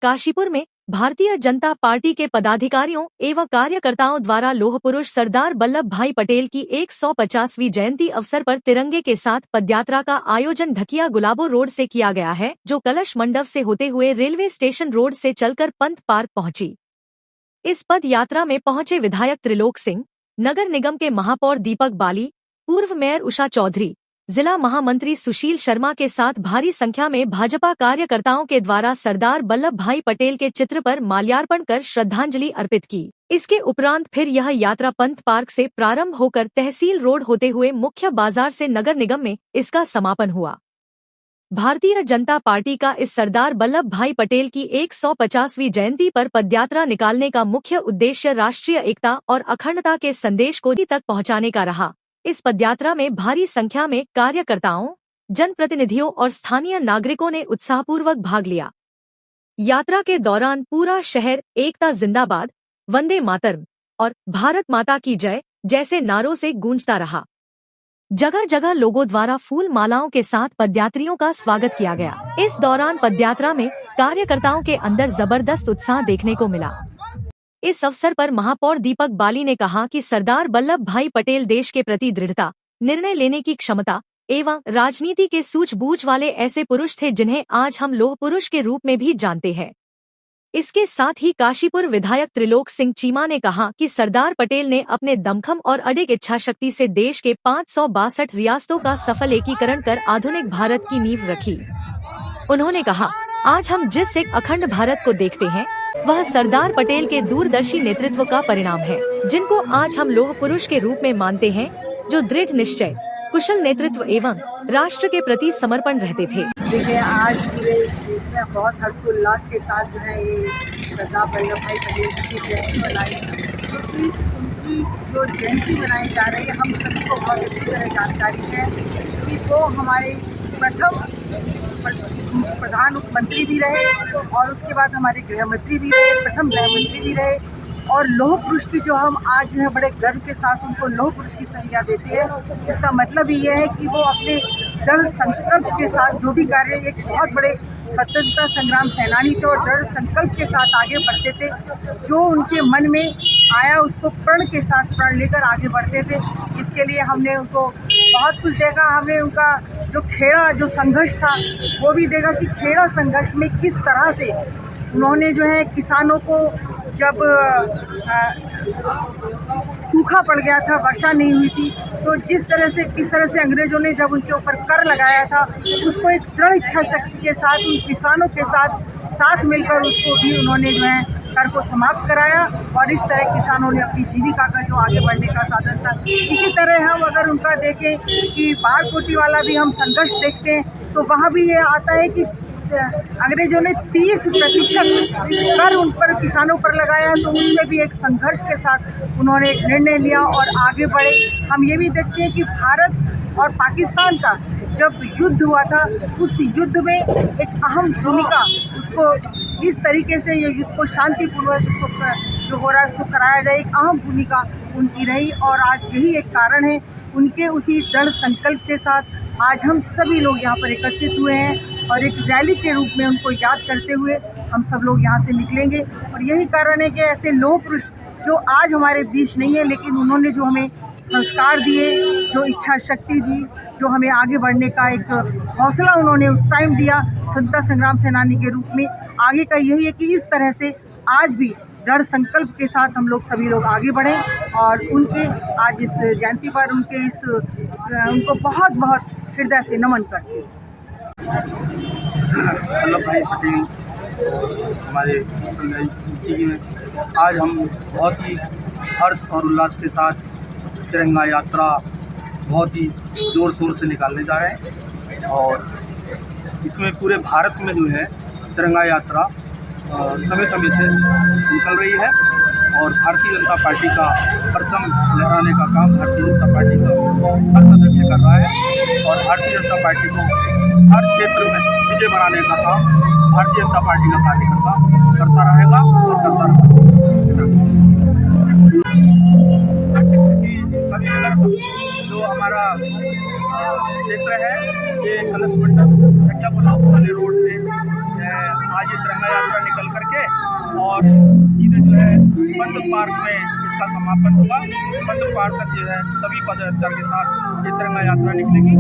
काशीपुर में भारतीय जनता पार्टी के पदाधिकारियों एवं कार्यकर्ताओं द्वारा लौह पुरुष सरदार वल्लभ भाई पटेल की 150वीं जयंती अवसर पर तिरंगे के साथ पदयात्रा का आयोजन ढकिया गुलाबो रोड से किया गया है, जो कलश मंडप से होते हुए रेलवे स्टेशन रोड से चलकर पंत पार्क पहुंची। इस पद यात्रा में पहुंचे विधायक त्रिलोक सिंह, नगर निगम के महापौर दीपक बाली, पूर्व मेयर उषा चौधरी, जिला महामंत्री सुशील शर्मा के साथ भारी संख्या में भाजपा कार्यकर्ताओं के द्वारा सरदार वल्लभ भाई पटेल के चित्र पर माल्यार्पण कर श्रद्धांजलि अर्पित की। इसके उपरांत फिर यह यात्रा पंत पार्क से प्रारंभ होकर तहसील रोड होते हुए मुख्य बाजार से नगर निगम में इसका समापन हुआ। भारतीय जनता पार्टी का इस सरदार वल्लभ भाई पटेल की 150वीं जयंती पर पदयात्रा निकालने का मुख्य उद्देश्य राष्ट्रीय एकता और अखंडता के संदेश को तक पहुंचाने का रहा। इस पदयात्रा में भारी संख्या में कार्यकर्ताओं, जनप्रतिनिधियों और स्थानीय नागरिकों ने उत्साहपूर्वक भाग लिया। यात्रा के दौरान पूरा शहर एकता जिंदाबाद, वंदे मातरम और भारत माता की जय जैसे नारों से गूंजता रहा। जगह जगह लोगों द्वारा फूल मालाओं के साथ पदयात्रियों का स्वागत किया गया। इस दौरान पदयात्रा में कार्यकर्ताओं के अंदर जबरदस्त उत्साह देखने को मिला। इस अवसर पर महापौर दीपक बाली ने कहा कि सरदार वल्लभ भाई पटेल देश के प्रति दृढ़ता, निर्णय लेने की क्षमता एवं राजनीति के सूझबूझ वाले ऐसे पुरुष थे जिन्हें आज हम लौह पुरुष के रूप में भी जानते हैं। इसके साथ ही काशीपुर विधायक त्रिलोक सिंह चीमा ने कहा कि सरदार पटेल ने अपने दमखम और अडिग इच्छा शक्ति से देश के 562 रियासतों का सफल एकीकरण कर आधुनिक भारत की नींव रखी। उन्होंने कहा, आज हम जिस एक अखंड भारत को देखते हैं वह सरदार पटेल के दूरदर्शी नेतृत्व का परिणाम है, जिनको आज हम लौह पुरुष के रूप में मानते हैं, जो दृढ़ निश्चय, कुशल नेतृत्व एवं राष्ट्र के प्रति समर्पण रहते थे। देखिए, आज पूरे देश में बहुत हर्षोल्लास के साथ जो है ये सरदार वल्लभ भाई पटेल की जयंती मनाई, क्योंकि उनकी जो जयंती मनाई जा रही है हम सभी को बहुत अच्छी तरह जानकारी है कि वो हमारे प्रथम प्रधानमंत्री भी रहे और उसके बाद हमारे गृह मंत्री भी रहे, प्रथम गृह मंत्री भी रहे। और लौह पुरुष की जो हम आज जो है बड़े गर्व के साथ उनको लौह पुरुष की संज्ञा देते हैं, इसका मतलब ये है कि वो अपने दृढ़ संकल्प के साथ जो भी कार्य, एक बहुत बड़े स्वतंत्रता संग्राम सेनानी थे और दृढ़ संकल्प के साथ आगे बढ़ते थे। जो उनके मन में आया उसको प्रण के साथ प्रण लेकर आगे बढ़ते थे। इसके लिए हमने उनको बहुत कुछ देखा। हमने उनका जो खेड़ा, जो संघर्ष था वो भी देखा कि खेड़ा संघर्ष में किस तरह से उन्होंने जो है किसानों को, जब सूखा पड़ गया था, वर्षा नहीं हुई थी, तो किस तरह से अंग्रेजों ने जब उनके ऊपर कर लगाया था, उसको एक दृढ़ इच्छा शक्ति के साथ उन किसानों के साथ मिलकर उसको भी उन्होंने जो है कर को समाप्त कराया और इस तरह किसानों ने अपनी जीविका का जो आगे बढ़ने का साधन था। इसी तरह हम अगर उनका देखें कि बारकोटी वाला भी हम संघर्ष देखते हैं तो वहाँ भी ये आता है कि अंग्रेजों ने 30% कर उन पर किसानों पर लगाया, तो उसमें भी एक संघर्ष के साथ उन्होंने एक निर्णय लिया और आगे बढ़े। हम ये भी देखते हैं कि भारत और पाकिस्तान का जब युद्ध हुआ था, उस युद्ध में एक अहम भूमिका, उसको इस तरीके से ये युद्ध को शांतिपूर्वक इसको जो हो रहा है उसको कराया जाए, एक अहम भूमिका उनकी रही। और आज यही एक कारण है, उनके उसी दृढ़ संकल्प के साथ आज हम सभी लोग यहाँ पर एकत्रित हुए हैं और एक रैली के रूप में उनको याद करते हुए हम सब लोग यहाँ से निकलेंगे। और यही कारण है कि ऐसे लौह पुरुष जो आज हमारे बीच नहीं है, लेकिन उन्होंने जो हमें संस्कार दिए, जो इच्छा शक्ति दी, जो हमें आगे बढ़ने का एक हौसला उन्होंने उस टाइम दिया स्वतंत्रता संग्राम सेनानी के रूप में, आगे का यही है कि इस तरह से आज भी दृढ़ संकल्प के साथ हम लोग सभी लोग आगे बढ़ें और उनके आज इस जयंती पर उनको बहुत बहुत हृदय से नमन करते हैं। वल्लभ भाई पटेल हमारे जी में आज हम बहुत ही हर्ष और उल्लास के साथ तिरंगा यात्रा बहुत ही ज़ोर शोर से निकालने जा रहे हैं और इसमें पूरे भारत में जो है तिरंगा यात्रा समय समय से निकल रही है और भारतीय जनता पार्टी का परचम लहराने का काम भारतीय जनता पार्टी का हर सदस्य कर रहा है और भारतीय जनता पार्टी को हर क्षेत्र में विजय बनाने का काम भारतीय जनता पार्टी का कार्यकर्ता करता रहेगा और करता रहेगा। कभी अगर जो हमारा क्षेत्र है ये कलश मंडल ढकिया गुलाब वाले रोड से आज ये तिरंगा यात्रा निकल करके और सीधे जो है पंत पार्क में इसका समापन होगा। पंत पार्क तक जो है सभी पदयात्रा के साथ ये तिरंगा यात्रा निकलेगी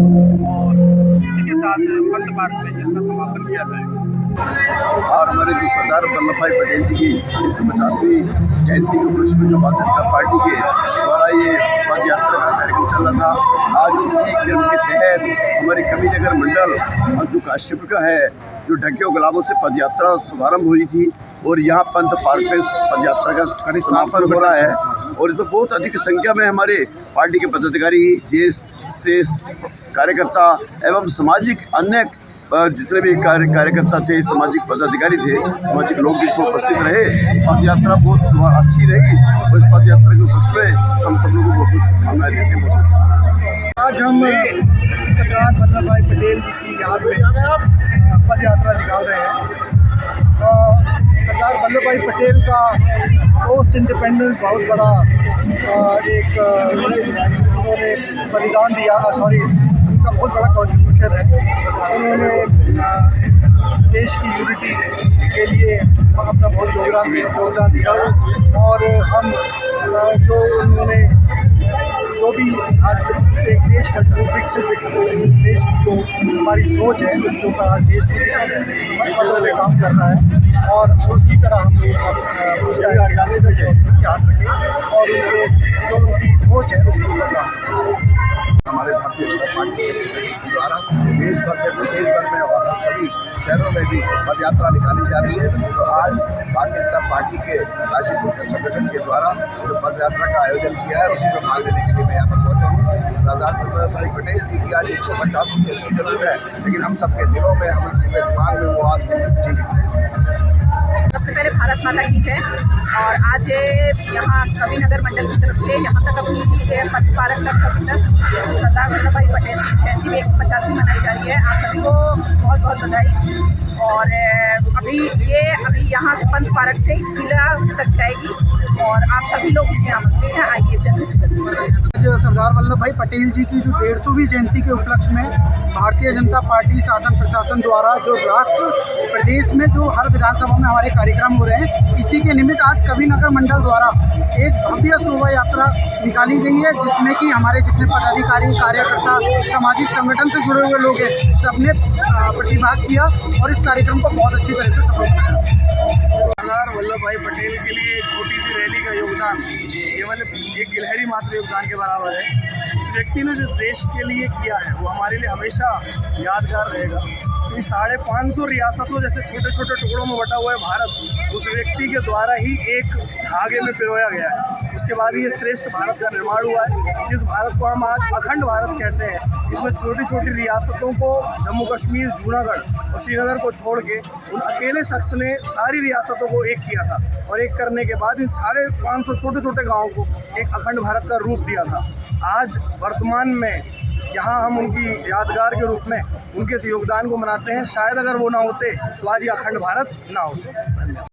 और इसी के साथ पंत पार्क में इसका समापन किया जाएगा। और हमारे जो सरदार वल्लभ भाई पटेल जी की 150वीं जयंती के उपलक्ष्य में जो भारतीय जनता पार्टी के द्वारा ये पद यात्रा का कार्यक्रम चल रहा था, आज इसी क्रम के तहत हमारे कविनगर मंडल और जो काश्यप का है जो ढकिया गुलाबों से पद यात्रा शुभारम्भ हुई थी और यहाँ पंत पार्क में पद यात्रा का समापन हो रहा है और इसमें बहुत अधिक संख्या में हमारे पार्टी के पदाधिकारी, ज्येष्ठ कार्यकर्ता एवं सामाजिक अन्य जितने भी कार्यकर्ता थे, सामाजिक पदाधिकारी थे, सामाजिक लोग भी इसमें उपस्थित रहे। पद यात्रा बहुत अच्छी रही और इस पद यात्रा के उपलक्ष्य में हम सब लोगों को बहुत शुभकामनाएं देते हैं। आज हम सरदार वल्लभ भाई पटेल जी की याद में पद यात्रा निकाल रहे हैं। सरदार वल्लभ भाई पटेल का पोस्ट इंडिपेंडेंस बहुत बड़ा एक उन्होंने बलिदान दिया, उनका बहुत बड़ा कॉन्ट्रीब्यूशन है। उन्होंने देश की यूनिटी के लिए अपना बहुत योगदान दिया और हम जो उन्होंने जो भी आज एक देश का जो विकसित देश की जो हमारी सोच है उसके ऊपर आज देश पदों पे काम कर रहा है और उसी तरह हम लोग याद रखें और उनके जो उनकी सोच है उसके ऊपर काम। हमारे भारतीय जनता पार्टी के द्वारा देश भर में, प्रदेश भर में और सभी शहरों में भी पद यात्रा निकाली जा रही है। तो आज भारतीय जनता पार्टी के राजनीतिक संगठन के द्वारा जो पद यात्रा का आयोजन किया है उसी में भाग लेने के लिए मैं यहाँ पर पहुँचा हूँ। सरदार वल्लभ भाई पटेल जी की आज 150वीं जयंती जरूर है, लेकिन हम सबके दिलों में, हम सबके दिमाग में वो आज भी जीवित है। सबसे पहले भारत माता की जय। और आज यहाँ कविनगर मंडल की तरफ से यहाँ तक अपनी पंत पार्क तक कभी तक सरदार वल्लभ भाई पटेल की जयंती में 150वीं मनाई जा रही है। आप सभी को बहुत बहुत बधाई। और अभी यहाँ से पंत पार्क से किला तक जाएगी और आप सभी लोग इसमें आमंत्रित हैं। आइए जल्दी से आज सरदार वल्लभ भाई पटेल जी की जो 150वीं जयंती के उपलक्ष्य में भारतीय जनता पार्टी शासन प्रशासन द्वारा जो राष्ट्र प्रदेश में जो हर विधानसभा में हमारे कार्यक्रम हो रहे हैं, इसी के निमित्त आज कविनगर मंडल द्वारा एक भव्य शोभा यात्रा निकाली गई है जिसमें कि हमारे जितने पदाधिकारी, कार्यकर्ता, सामाजिक संगठन से जुड़े हुए लोग हैं, सबने प्रतिभाग किया और इस कार्यक्रम को बहुत अच्छी तरह से सफल बनाया। सरदार वल्लभ भाई पटेल के लिए छोटी सी रैली का योगदान केवल एक गिलहरी मात्र योगदान के बराबर है। उस व्यक्ति ने जिस देश के लिए किया है वो हमारे लिए हमेशा यादगार रहेगा। क्योंकि 550 रियासतों जैसे छोटे छोटे टुकड़ों में बटा हुआ है भारत, उस व्यक्ति के द्वारा ही एक धागे में पिरोया गया है। उसके बाद ये श्रेष्ठ भारत का निर्माण हुआ है, जिस भारत को हम आज अखंड भारत कहते हैं। इसमें छोटी छोटी रियासतों को, जम्मू कश्मीर, जूनागढ़ और श्रीनगर को छोड़ के उन अकेले शख्स ने सारी रियासतों को एक किया था और एक करने के बाद इन 550 छोटे छोटे गाँवों को एक अखंड भारत का रूप दिया था। आज वर्तमान में यहाँ हम उनकी यादगार के रूप में उनके इस योगदान को मनाते हैं। शायद अगर वो ना होते तो आज ये अखंड भारत ना होते।